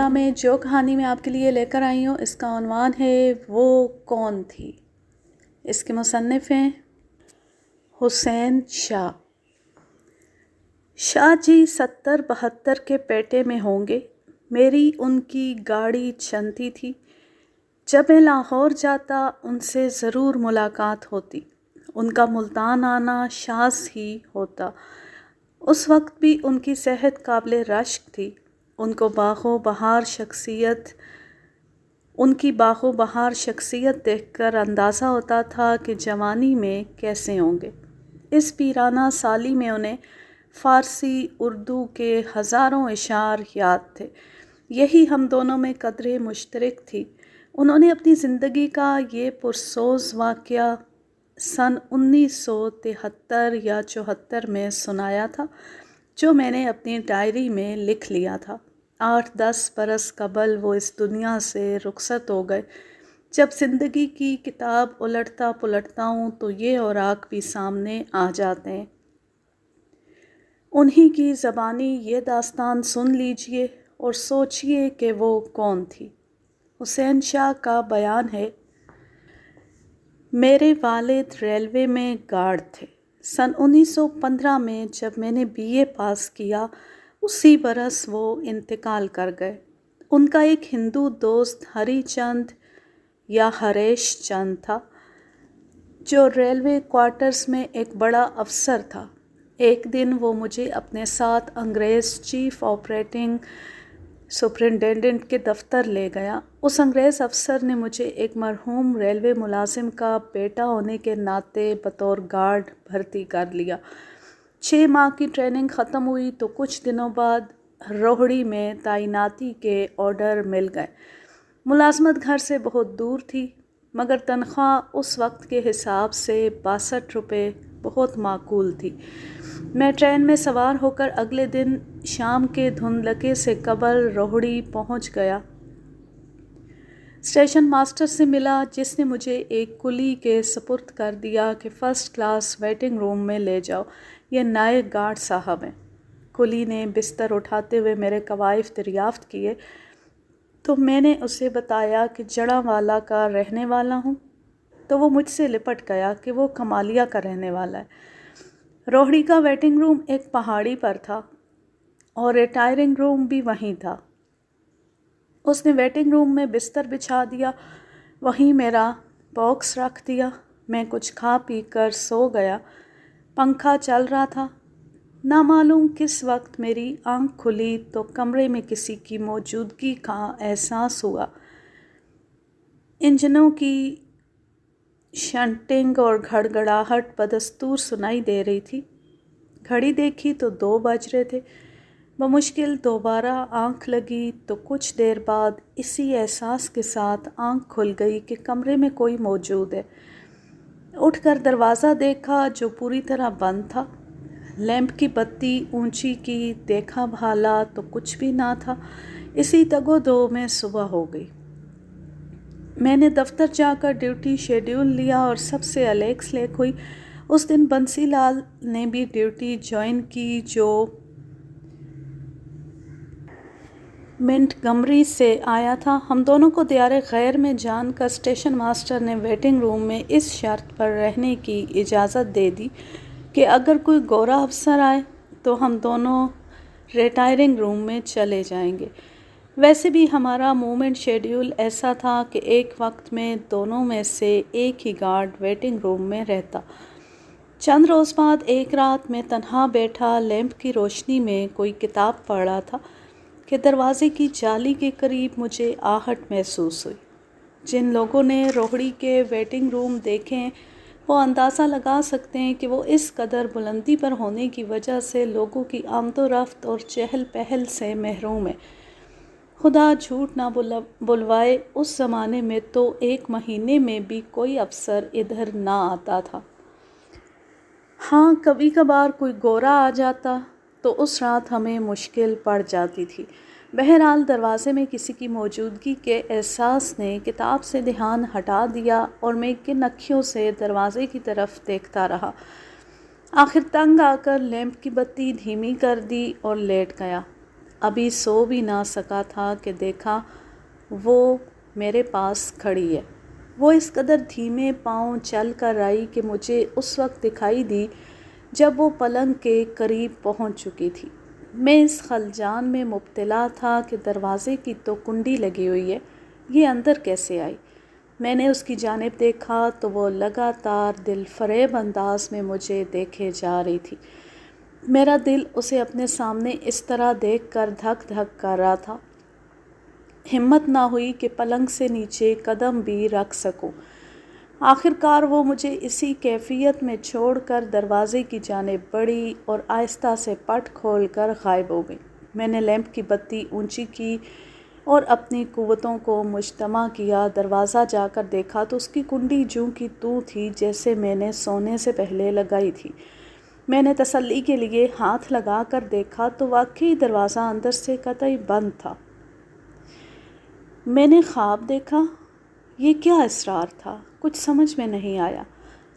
صبح میں جو کہانی میں آپ کے لیے لے کر آئی ہوں اس کا عنوان ہے وہ کون تھی۔ اس کے مصنف ہیں حسین شاہ۔ شاہ جی 70-72 کے پیٹے میں ہوں گے۔ میری ان کی گاڑی چلتی تھی۔ جب میں لاہور جاتا ان سے ضرور ملاقات ہوتی۔ ان کا ملتان آنا شاذ ہی ہوتا۔ اس وقت بھی ان کی صحت قابل رشک تھی۔ ان کی باغ و بہار شخصیت دیکھ کر اندازہ ہوتا تھا کہ جوانی میں کیسے ہوں گے۔ اس پیرانہ سالی میں انہیں فارسی اردو کے ہزاروں اشعار یاد تھے۔ یہی ہم دونوں میں قدر مشترک تھی۔ انہوں نے اپنی زندگی کا یہ پرسوز واقعہ سن 1973 یا 74 میں سنایا تھا، جو میں نے اپنی ڈائری میں لکھ لیا تھا۔ 8-10 برس قبل وہ اس دنیا سے رخصت ہو گئے۔ جب زندگی کی کتاب الٹتا پلٹتا ہوں تو یہ اوراق بھی سامنے آ جاتے ہیں۔ انہی کی زبانی یہ داستان سن لیجئے اور سوچئے کہ وہ کون تھی۔ حسین شاہ کا بیان ہے: میرے والد ریلوے میں گارڈ تھے۔ سن 1915 میں جب میں نے BA پاس کیا اسی برس وہ انتقال کر گئے۔ ان کا ایک ہندو دوست ہری چند یا ہریش چند تھا، جو ریلوے کوارٹرز میں ایک بڑا افسر تھا۔ ایک دن وہ مجھے اپنے ساتھ انگریز چیف آپریٹنگ سپرنٹینڈنٹ کے دفتر لے گیا۔ اس انگریز افسر نے مجھے ایک مرحوم ریلوے ملازم کا بیٹا ہونے کے ناطے بطور گارڈ بھرتی کر لیا۔ 6 ماہ کی ٹریننگ ختم ہوئی تو کچھ دنوں بعد روہڑی میں تعیناتی کے آرڈر مل گئے۔ ملازمت گھر سے بہت دور تھی، مگر تنخواہ اس وقت کے حساب سے 62 روپے بہت معقول تھی۔ میں ٹرین میں سوار ہو کر اگلے دن شام کے دھندلکے سے قبل روہڑی پہنچ گیا۔ اسٹیشن ماسٹر سے ملا، جس نے مجھے ایک کلی کے سپرد کر دیا کہ فرسٹ کلاس ویٹنگ روم میں لے جاؤ، یہ نئے گارڈ صاحب ہیں۔ کلی نے بستر اٹھاتے ہوئے میرے کوائف دریافت کیے تو میں نے اسے بتایا کہ جڑاں والا کا رہنے والا ہوں، تو وہ مجھ سے لپٹ گیا کہ وہ کمالیہ کا رہنے والا ہے۔ روہڑی کا ویٹنگ روم ایک پہاڑی پر تھا اور ریٹائرنگ روم بھی وہیں تھا۔ اس نے ویٹنگ روم میں بستر بچھا دیا، وہیں میرا باکس رکھ دیا۔ میں کچھ کھا پی کر سو گیا۔ پنکھا چل رہا تھا۔ نامعلوم کس وقت میری آنکھ کھلی تو کمرے میں کسی کی موجودگی کا احساس ہوا۔ انجنوں کی شنٹنگ اور گھڑگھڑاہٹ بدستور سنائی دے رہی تھی۔ گھڑی دیکھی تو 2 بج رہے تھے۔ بمشکل دوبارہ آنکھ لگی تو کچھ دیر بعد اسی احساس کے ساتھ آنکھ کھل گئی کہ کمرے میں کوئی موجود ہے۔ اٹھ کر دروازہ دیکھا جو پوری طرح بند تھا۔ لیمپ کی بتی اونچی کی، دیکھا بھالا تو کچھ بھی نہ تھا۔ اسی تگ و دو میں صبح ہو گئی۔ میں نے دفتر جا کر ڈیوٹی شیڈول لیا اور سب سے الیک سلیک ہوئی۔ اس دن بنسی لال نے بھی ڈیوٹی جوائن کی، جو منٹگمری سے آیا تھا۔ ہم دونوں کو دیار غیر میں جان کر اسٹیشن ماسٹر نے ویٹنگ روم میں اس شرط پر رہنے کی اجازت دے دی کہ اگر کوئی گورا افسر آئے تو ہم دونوں ریٹائرنگ روم میں چلے جائیں گے۔ ویسے بھی ہمارا موومنٹ شیڈول ایسا تھا کہ ایک وقت میں دونوں میں سے ایک ہی گارڈ ویٹنگ روم میں رہتا۔ چند روز بعد ایک رات میں تنہا بیٹھا لیمپ کی روشنی میں کوئی کتاب پڑھ رہا تھا کہ دروازے کی جالی کے قریب مجھے آہٹ محسوس ہوئی۔ جن لوگوں نے روہڑی کے ویٹنگ روم دیکھے ہیں وہ اندازہ لگا سکتے ہیں کہ وہ اس قدر بلندی پر ہونے کی وجہ سے لوگوں کی آمد و رفت اور چہل پہل سے محروم ہے۔ خدا جھوٹ نہ بلوائے، اس زمانے میں تو 1 مہینے میں بھی کوئی افسر ادھر نہ آتا تھا۔ ہاں، کبھی کبھار کوئی گورا آ جاتا تو اس رات ہمیں مشکل پڑ جاتی تھی۔ بہرحال دروازے میں کسی کی موجودگی کے احساس نے کتاب سے دھیان ہٹا دیا اور میں کن اکھیوں سے دروازے کی طرف دیکھتا رہا۔ آخر تنگ آ کر لیمپ کی بتی دھیمی کر دی اور لیٹ گیا۔ ابھی سو بھی نہ سکا تھا کہ دیکھا وہ میرے پاس کھڑی ہے۔ وہ اس قدر دھیمے پاؤں چل کر آئی کہ مجھے اس وقت دکھائی دی جب وہ پلنگ کے قریب پہنچ چکی تھی۔ میں اس خلجان میں مبتلا تھا کہ دروازے کی تو کنڈی لگی ہوئی ہے، یہ اندر کیسے آئی؟ میں نے اس کی جانب دیکھا تو وہ لگاتار دل فریب انداز میں مجھے دیکھے جا رہی تھی۔ میرا دل اسے اپنے سامنے اس طرح دیکھ کر دھک دھک کر رہا تھا۔ ہمت نہ ہوئی کہ پلنگ سے نیچے قدم بھی رکھ سکوں۔ آخر کار وہ مجھے اسی کیفیت میں چھوڑ کر دروازے کی جانب بڑھی اور آہستہ سے پٹ کھول کر غائب ہو گئی۔ میں نے لیمپ کی بتی اونچی کی اور اپنی قوتوں کو مجتمع کیا۔ دروازہ جا کر دیکھا تو اس کی کنڈی جوں کی توں تھی جیسے میں نے سونے سے پہلے لگائی تھی۔ میں نے تسلی کے لیے ہاتھ لگا کر دیکھا تو واقعی دروازہ اندر سے قطعی بند تھا۔ میں نے خواب دیکھا؟ یہ کیا اسرار تھا؟ کچھ سمجھ میں نہیں آیا۔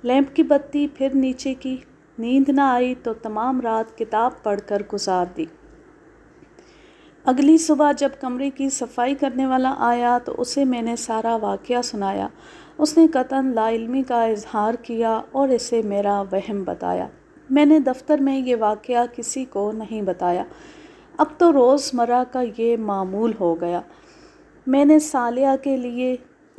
لیمپ کی بتی پھر نیچے کی۔ نیند نہ آئی تو تمام رات کتاب پڑھ کر گزار دی۔ اگلی صبح جب کمرے کی صفائی کرنے والا آیا تو اسے میں نے سارا واقعہ سنایا۔ اس نے قطعاً لا علمی کا اظہار کیا اور اسے میرا وہم بتایا۔ میں نے دفتر میں یہ واقعہ کسی کو نہیں بتایا۔ اب تو روز مرہ کا یہ معمول ہو گیا۔ میں نے صالحہ کے لیے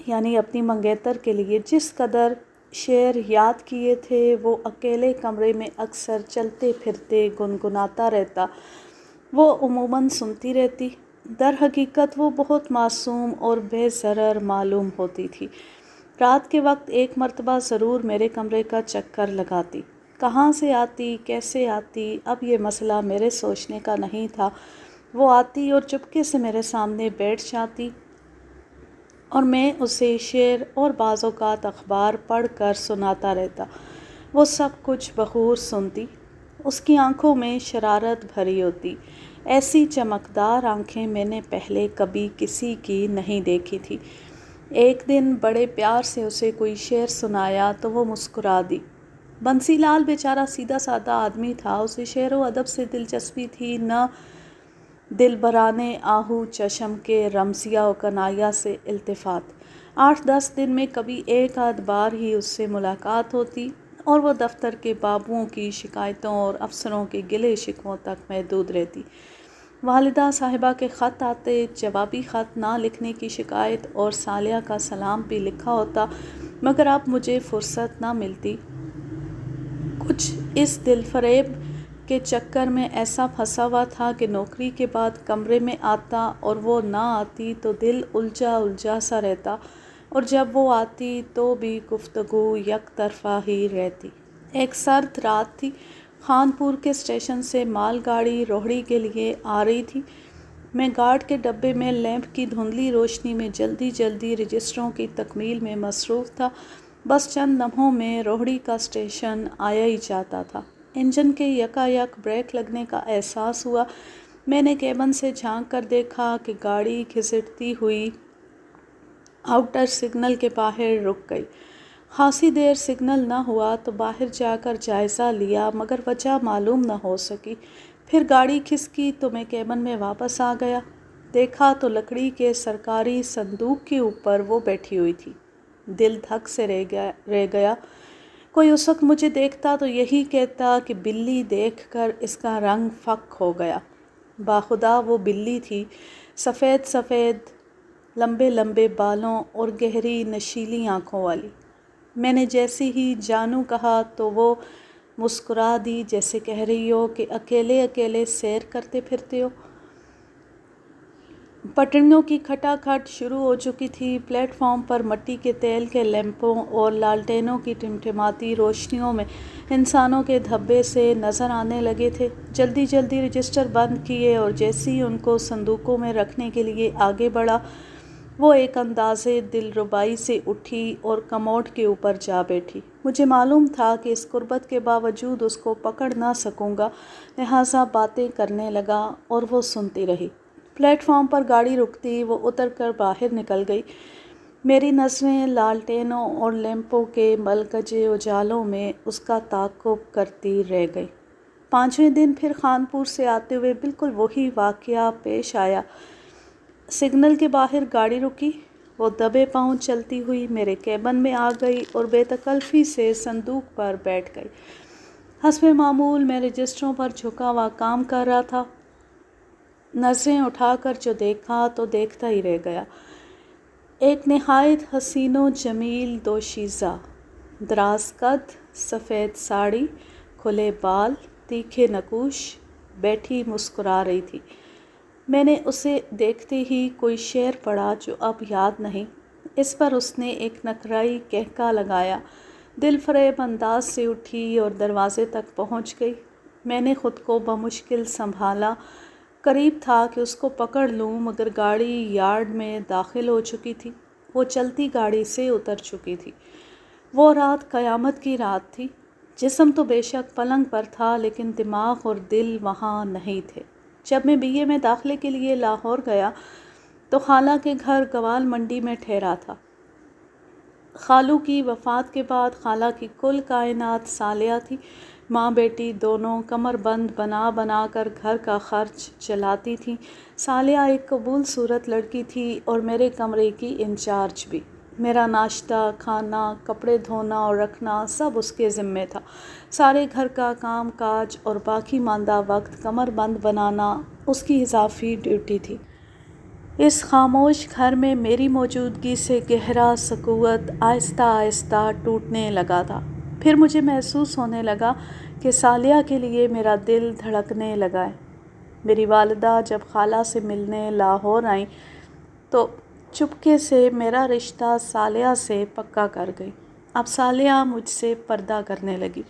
یعنی اپنی منگیتر کے لیے جس قدر شعر یاد کیے تھے وہ اکیلے کمرے میں اکثر چلتے پھرتے گنگناتا رہتا۔ وہ عموماً سنتی رہتی۔ در حقیقت وہ بہت معصوم اور بے ضرر معلوم ہوتی تھی۔ رات کے وقت ایک مرتبہ ضرور میرے کمرے کا چکر لگاتی۔ کہاں سے آتی، کیسے آتی، اب یہ مسئلہ میرے سوچنے کا نہیں تھا۔ وہ آتی اور چپکے سے میرے سامنے بیٹھ جاتی اور میں اسے شعر اور بعض اوقات اخبار پڑھ کر سناتا رہتا۔ وہ سب کچھ بخور سنتی۔ اس کی آنکھوں میں شرارت بھری ہوتی۔ ایسی چمکدار آنکھیں میں نے پہلے کبھی کسی کی نہیں دیکھی تھی۔ ایک دن بڑے پیار سے اسے کوئی شعر سنایا تو وہ مسکرا دی۔ بنسی لال بیچارہ سیدھا سادہ آدمی تھا، اسے شعر و ادب سے دلچسپی تھی نہ دلبرانے آہو چشم کے رمزیہ و کنایہ سے التفات۔ 8-10 دن میں کبھی ایک آدھ بار ہی اس سے ملاقات ہوتی اور وہ دفتر کے بابوؤں کی شکایتوں اور افسروں کے گلے شکووں تک محدود رہتی۔ والدہ صاحبہ کے خط آتے، جوابی خط نہ لکھنے کی شکایت اور صالحہ کا سلام بھی لکھا ہوتا، مگر اب مجھے فرصت نہ ملتی۔ کچھ اس دل فریب کے چکر میں ایسا پھنسا ہوا تھا کہ نوکری کے بعد کمرے میں آتا اور وہ نہ آتی تو دل الجھا الجھا سا رہتا، اور جب وہ آتی تو بھی گفتگو یک طرفہ ہی رہتی۔ ایک سرد رات تھی۔ خانپور کے اسٹیشن سے مال گاڑی روہڑی کے لیے آ رہی تھی۔ میں گارڈ کے ڈبے میں لیمپ کی دھندلی روشنی میں جلدی جلدی رجسٹروں کی تکمیل میں مصروف تھا۔ بس چند لمحوں میں روہڑی کا اسٹیشن آیا ہی جاتا تھا۔ انجن کے یکا یک بریک لگنے کا احساس ہوا۔ میں نے کیبن سے جھانک کر دیکھا کہ گاڑی گھسٹتی ہوئی آؤٹر سگنل کے باہر رک گئی۔ خاصی دیر سگنل نہ ہوا تو باہر جا کر جائزہ لیا مگر وجہ معلوم نہ ہو سکی۔ پھر گاڑی کھسکی تو میں کیبن میں واپس آ گیا۔ دیکھا تو لکڑی کے سرکاری صندوق کے اوپر وہ بیٹھی ہوئی تھی۔ دل دھک سے رہ گیا۔ کوئی اس وقت مجھے دیکھتا تو یہی کہتا کہ بلی دیکھ کر اس کا رنگ فک ہو گیا۔ باخدا وہ بلی تھی، سفید سفید لمبے لمبے بالوں اور گہری نشیلی آنکھوں والی۔ میں نے جیسے ہی جانو کہا تو وہ مسکرا دی جیسے کہہ رہی ہو کہ اکیلے اکیلے سیر کرتے پھرتے ہو۔ پٹڑیوں کی کھٹا کھٹ شروع ہو چکی تھی۔ پلیٹ فارم پر مٹی کے تیل کے لیمپوں اور لالٹینوں کی ٹمٹماتی روشنیوں میں انسانوں کے دھبے سے نظر آنے لگے تھے۔ جلدی جلدی رجسٹر بند کیے اور جیسے ہی ان کو صندوقوں میں رکھنے کے لیے آگے بڑھا، وہ ایک اندازے دلربائی سے اٹھی اور کموڈ کے اوپر جا بیٹھی۔ مجھے معلوم تھا کہ اس قربت کے باوجود اس کو پکڑ نہ سکوں گا، لہٰذا باتیں کرنے لگا اور وہ سنتی رہی۔ پلیٹ فارم پر گاڑی رکتی وہ اتر کر باہر نکل گئی۔ میری نظریں لالٹینوں اور لیمپوں کے ملگجے اجالوں میں اس کا تعاقب کرتی رہ گئی۔ 5ویں دن پھر خانپور سے آتے ہوئے بالکل وہی واقعہ پیش آیا۔ سگنل کے باہر گاڑی رکی، وہ دبے پاؤں چلتی ہوئی میرے کیبن میں آ گئی اور بے تکلفی سے صندوق پر بیٹھ گئی۔ حسب معمول میں رجسٹروں پر جھکا ہوا کام کر رہا تھا۔ نظریں اٹھا کر جو دیکھا تو دیکھتا ہی رہ گیا۔ ایک نہایت حسین و جمیل دوشیزہ، دراز قد، سفید ساڑی، کھلے بال، تیکھے نقوش، بیٹھی مسکرا رہی تھی۔ میں نے اسے دیکھتے ہی کوئی شعر پڑھا جو اب یاد نہیں۔ اس پر اس نے ایک نکرائی کہکا لگایا، دل فریب انداز سے اٹھی اور دروازے تک پہنچ گئی۔ میں نے خود کو بمشکل سنبھالا، قریب تھا کہ اس کو پکڑ لوں، مگر گاڑی یارڈ میں داخل ہو چکی تھی۔ وہ چلتی گاڑی سے اتر چکی تھی۔ وہ رات قیامت کی رات تھی۔ جسم تو بے شک پلنگ پر تھا، لیکن دماغ اور دل وہاں نہیں تھے۔ جب میں BA میں داخلے کے لیے لاہور گیا تو خالہ کے گھر گوال منڈی میں ٹھہرا تھا۔ خالو کی وفات کے بعد خالہ کی کل کائنات صالحہ تھی۔ ماں بیٹی دونوں کمر بند بنا بنا کر گھر کا خرچ چلاتی تھیں۔ صالحہ ایک قبول صورت لڑکی تھی اور میرے کمرے کی انچارج بھی۔ میرا ناشتہ، کھانا، کپڑے دھونا اور رکھنا سب اس کے ذمے تھا۔ سارے گھر کا کام کاج اور باقی ماندہ وقت کمر بند بنانا اس کی اضافی ڈیوٹی تھی۔ اس خاموش گھر میں میری موجودگی سے گہرا سکوت آہستہ آہستہ ٹوٹنے لگا تھا۔ پھر مجھے محسوس ہونے لگا کہ صالحہ کے لیے میرا دل دھڑکنے لگا ہے۔ میری والدہ جب خالہ سے ملنے لاہور آئیں تو چپکے سے میرا رشتہ صالحہ سے پکا کر گئی۔ اب صالحہ مجھ سے پردہ کرنے لگی۔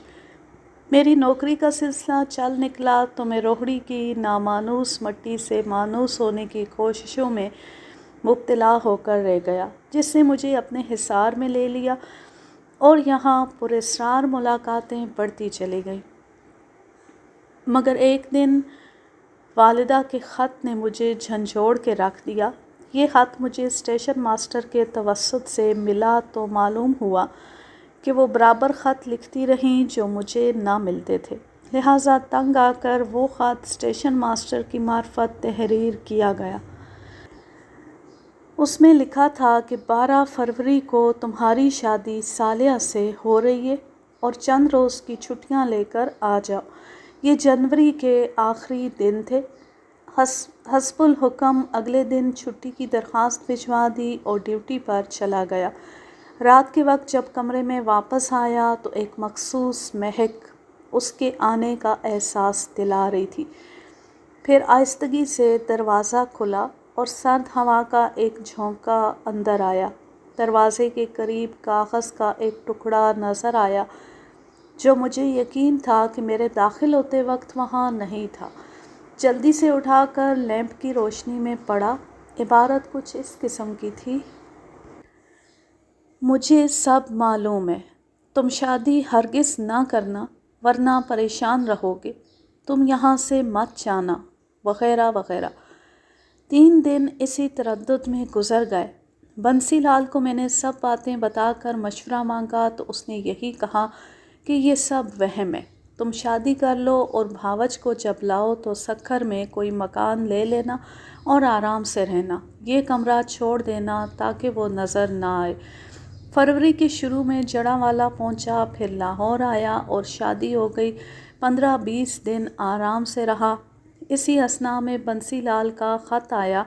میری نوکری کا سلسلہ چل نکلا تو میں روہڑی کی نامانوس مٹی سے مانوس ہونے کی کوششوں میں مبتلا ہو کر رہ گیا، جس نے مجھے اپنے حصار میں لے لیا اور یہاں پراسرار ملاقاتیں بڑھتی چلی گئیں۔ مگر ایک دن والدہ کے خط نے مجھے جھنجھوڑ کے رکھ دیا۔ یہ خط مجھے اسٹیشن ماسٹر کے توسط سے ملا تو معلوم ہوا کہ وہ برابر خط لکھتی رہیں جو مجھے نہ ملتے تھے، لہٰذا تنگ آ کر وہ خط اسٹیشن ماسٹر کی معرفت تحریر کیا گیا۔ اس میں لکھا تھا کہ 12 فروری کو تمہاری شادی صالحہ سے ہو رہی ہے اور چند روز کی چھٹیاں لے کر آ جاؤ۔ یہ جنوری کے آخری دن تھے۔ حسب الحکم اگلے دن چھٹی کی درخواست بھجوا دی اور ڈیوٹی پر چلا گیا۔ رات کے وقت جب کمرے میں واپس آیا تو ایک مخصوص مہک اس کے آنے کا احساس دلا رہی تھی۔ پھر آہستگی سے دروازہ کھلا اور سرد ہوا کا ایک جھونکا اندر آیا۔ دروازے کے قریب کاغذ کا ایک ٹکڑا نظر آیا جو مجھے یقین تھا کہ میرے داخل ہوتے وقت وہاں نہیں تھا۔ جلدی سے اٹھا کر لیمپ کی روشنی میں پڑھا۔ عبارت کچھ اس قسم کی تھی: مجھے سب معلوم ہے، تم شادی ہرگز نہ کرنا ورنہ پریشان رہو گے، تم یہاں سے مت جانا، وغیرہ وغیرہ۔ 3 دن اسی تردد میں گزر گئے۔ بنسی لال کو میں نے سب باتیں بتا کر مشورہ مانگا تو اس نے یہی کہا کہ یہ سب وہم ہے، تم شادی کر لو اور بھاوج کو جب لاؤ تو سکھر میں کوئی مکان لے لینا اور آرام سے رہنا، یہ کمرہ چھوڑ دینا تاکہ وہ نظر نہ آئے۔ فروری کے شروع میں جڑاں والا پہنچا، پھر لاہور آیا اور شادی ہو گئی۔ 15-20 دن آرام سے رہا۔ اسی اثناء میں بنسی لال کا خط آیا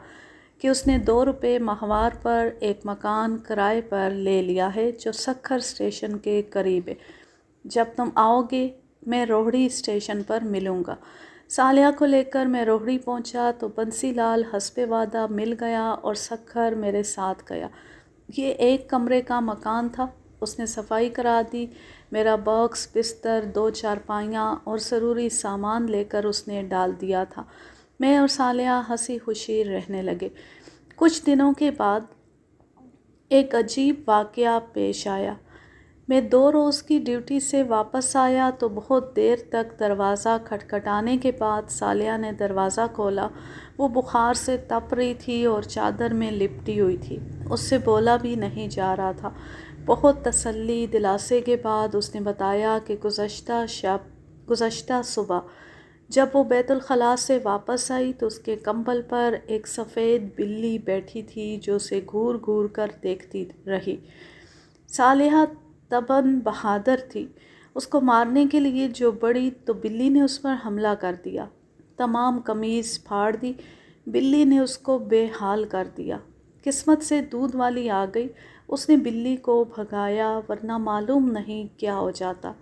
کہ اس نے 2 روپے ماہوار پر ایک مکان کرائے پر لے لیا ہے جو سکھر اسٹیشن کے قریب ہے۔ جب تم آؤ گے میں روہڑی اسٹیشن پر ملوں گا۔ صالحہ کو لے کر میں روہڑی پہنچا تو بنسی لال حسب وعدہ مل گیا اور سکھر میرے ساتھ گیا۔ یہ ایک کمرے کا مکان تھا۔ اس نے صفائی کرا دی۔ میرا باکس، بستر، 2 چارپائیاں اور ضروری سامان لے کر اس نے ڈال دیا تھا۔ میں اور صالحہ ہنسی خوشی رہنے لگے۔ کچھ دنوں کے بعد ایک عجیب واقعہ پیش آیا۔ میں 2 روز کی ڈیوٹی سے واپس آیا تو بہت دیر تک دروازہ کھٹکھٹانے کے بعد صالحہ نے دروازہ کھولا۔ وہ بخار سے تپ رہی تھی اور چادر میں لپٹی ہوئی تھی۔ اس سے بولا بھی نہیں جا رہا تھا۔ بہت تسلی دلاسے کے بعد اس نے بتایا کہ گزشتہ شب گزشتہ صبح جب وہ بیت الخلاء سے واپس آئی تو اس کے کمبل پر ایک سفید بلی بیٹھی تھی جو اسے گھور گھور کر دیکھتی رہی۔ صالحہ طبعاً بہادر تھی، اس کو مارنے کے لیے جو بڑھی تو بلی نے اس پر حملہ کر دیا، تمام قمیض پھاڑ دی، بلی نے اس کو بے حال کر دیا۔ قسمت سے دودھ والی آ گئی، اس نے بلی کو بھگایا ورنہ معلوم نہیں کیا ہو جاتا۔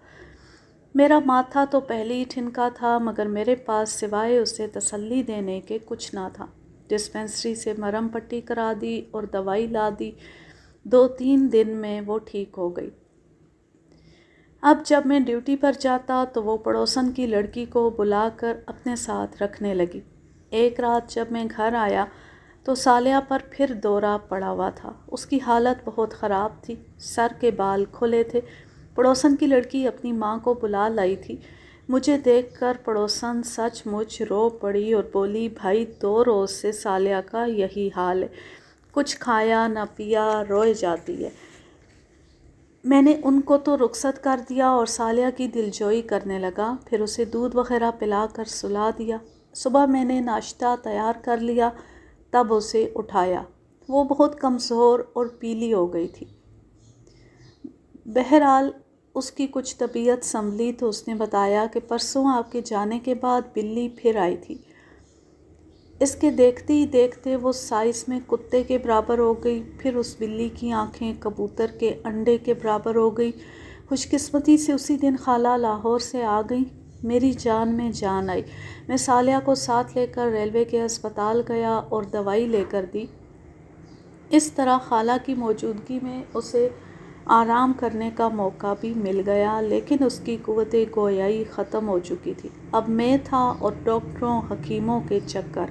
میرا ماتھا تو پہلے ہی ٹھنکا تھا مگر میرے پاس سوائے اسے تسلی دینے کے کچھ نہ تھا۔ ڈسپنسری سے مرہم پٹی کرا دی اور دوائی لا دی، 2-3 دن میں وہ ٹھیک ہو گئی۔ اب جب میں ڈیوٹی پر جاتا تو وہ پڑوسن کی لڑکی کو بلا کر اپنے ساتھ رکھنے لگی۔ ایک رات جب میں گھر آیا تو صالحہ پر پھر دورہ پڑا ہوا تھا، اس کی حالت بہت خراب تھی، سر کے بال کھلے تھے۔ پڑوسن کی لڑکی اپنی ماں کو بلا لائی تھی، مجھے دیکھ کر پڑوسن سچ مچ رو پڑی اور بولی، بھائی 2 روز سے صالحہ کا یہی حال ہے، کچھ کھایا نہ پیا، روئے جاتی ہے۔ میں نے ان کو تو رخصت کر دیا اور صالحہ کی دلجوئی کرنے لگا، پھر اسے دودھ وغیرہ پلا کر سلا دیا۔ صبح میں نے ناشتہ تیار کر لیا، تب اسے اٹھایا، وہ بہت کمزور اور پیلی ہو گئی تھی۔ بہرحال اس کی کچھ طبیعت سنبھلی تو اس نے بتایا کہ پرسوں آپ کے جانے کے بعد بلی پھر آئی تھی۔ اس کے دیکھتے ہی دیکھتے وہ سائز میں کتے کے برابر ہو گئی، پھر اس بلی کی آنکھیں کبوتر کے انڈے کے برابر ہو گئی۔ خوش قسمتی سے اسی دن خالہ لاہور سے آ گئی، میری جان میں جان آئی۔ میں صالحہ کو ساتھ لے کر ریلوے کے ہسپتال گیا اور دوائی لے کر دی۔ اس طرح خالہ کی موجودگی میں اسے آرام کرنے کا موقع بھی مل گیا، لیکن اس کی قوت گویائی ختم ہو چکی تھی۔ اب میں تھا اور ڈاکٹروں حکیموں کے چکر۔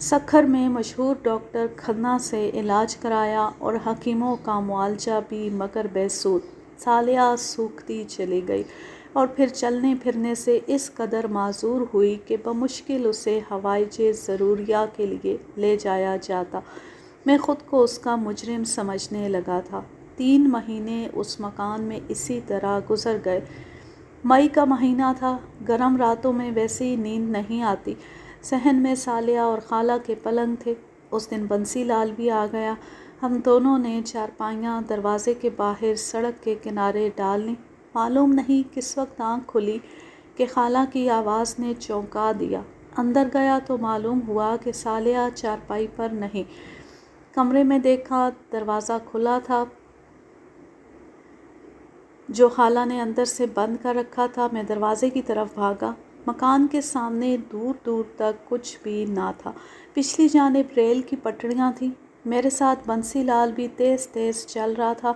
سکھر میں مشہور ڈاکٹر کھنہ سے علاج کرایا اور حکیموں کا معالجہ بھی مگر بے سود۔ صالحہ سوکھتی چلی گئی اور پھر چلنے پھرنے سے اس قدر معذور ہوئی کہ بمشکل اسے حوائج ضروریہ کے لیے لے جایا جاتا۔ میں خود کو اس کا مجرم سمجھنے لگا تھا۔ 3 مہینے اس مکان میں اسی طرح گزر گئے۔ مئی کا مہینہ تھا، گرم راتوں میں ویسے ہی نیند نہیں آتی۔ صحن میں صالحہ اور خالہ کے پلنگ تھے۔ اس دن بنسی لال بھی آ گیا۔ ہم دونوں نے چارپائیاں دروازے کے باہر سڑک کے کنارے ڈال لیں۔ معلوم نہیں کس وقت آنکھ کھلی کہ خالہ کی آواز نے چونکا دیا۔ اندر گیا تو معلوم ہوا کہ صالحہ چارپائی پر نہیں۔ کمرے میں دیکھا دروازہ کھلا تھا جو خالہ نے اندر سے بند کر رکھا تھا۔ میں دروازے کی طرف بھاگا، مکان کے سامنے دور دور تک کچھ بھی نہ تھا۔ پچھلی جانب ریل کی پٹڑیاں تھیں۔ میرے ساتھ بنسی لال بھی تیز تیز چل رہا تھا۔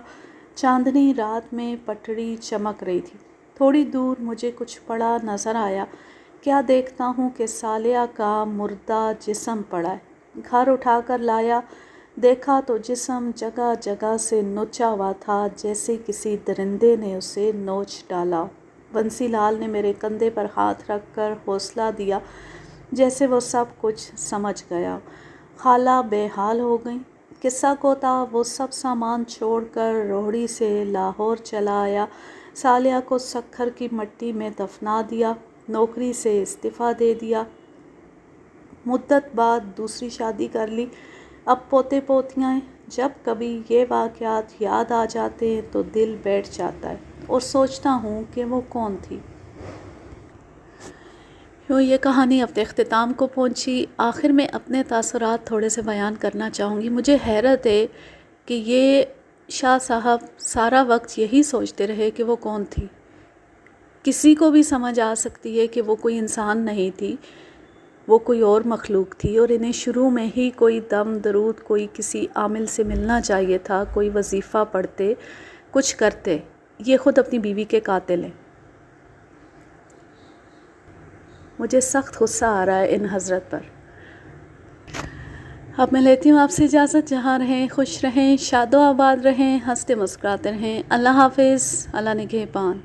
چاندنی رات میں پٹڑی چمک رہی تھی۔ تھوڑی دور مجھے کچھ پڑا نظر آیا، کیا دیکھتا ہوں کہ صالحہ کا مردہ جسم پڑا ہے۔ گھر اٹھا کر لایا، دیکھا تو جسم جگہ جگہ سے نوچا ہوا تھا، جیسے کسی درندے نے اسے نوچ ڈالا۔ بنسی لال نے میرے کندھے پر ہاتھ رکھ کر حوصلہ دیا، جیسے وہ سب کچھ سمجھ گیا۔ خالہ بے حال ہو گئیں۔ قصہ کو تھا وہ سب سامان چھوڑ کر روہڑی سے لاہور چلا آیا، صالحہ کو سکھر کی مٹی میں دفنا دیا، نوکری سے استعفیٰ دے دیا، مدت بعد دوسری شادی کر لی، اب پوتے پوتیاں ہیں۔ جب کبھی یہ واقعات یاد آ جاتے ہیں تو دل بیٹھ جاتا ہے اور سوچتا ہوں کہ وہ کون تھی۔ یہ کہانی اپنے اختتام کو پہنچی۔ آخر میں اپنے تاثرات تھوڑے سے بیان کرنا چاہوں گی۔ مجھے حیرت ہے کہ یہ شاہ صاحب سارا وقت یہی سوچتے رہے کہ وہ کون تھی۔ کسی کو بھی سمجھ آ سکتی ہے کہ وہ کوئی انسان نہیں تھی، وہ کوئی اور مخلوق تھی، اور انہیں شروع میں ہی کوئی دم درود کوئی کسی عامل سے ملنا چاہیے تھا، کوئی وظیفہ پڑھتے، کچھ کرتے۔ یہ خود اپنی بیوی کے قاتل ہیں۔ مجھے سخت غصہ آ رہا ہے ان حضرت پر۔ اب میں لیتی ہوں آپ سے اجازت۔ جہاں رہیں خوش رہیں، شاد و آباد رہیں، ہنستے مسکراتے رہیں۔ اللہ حافظ، اللہ نگہبان۔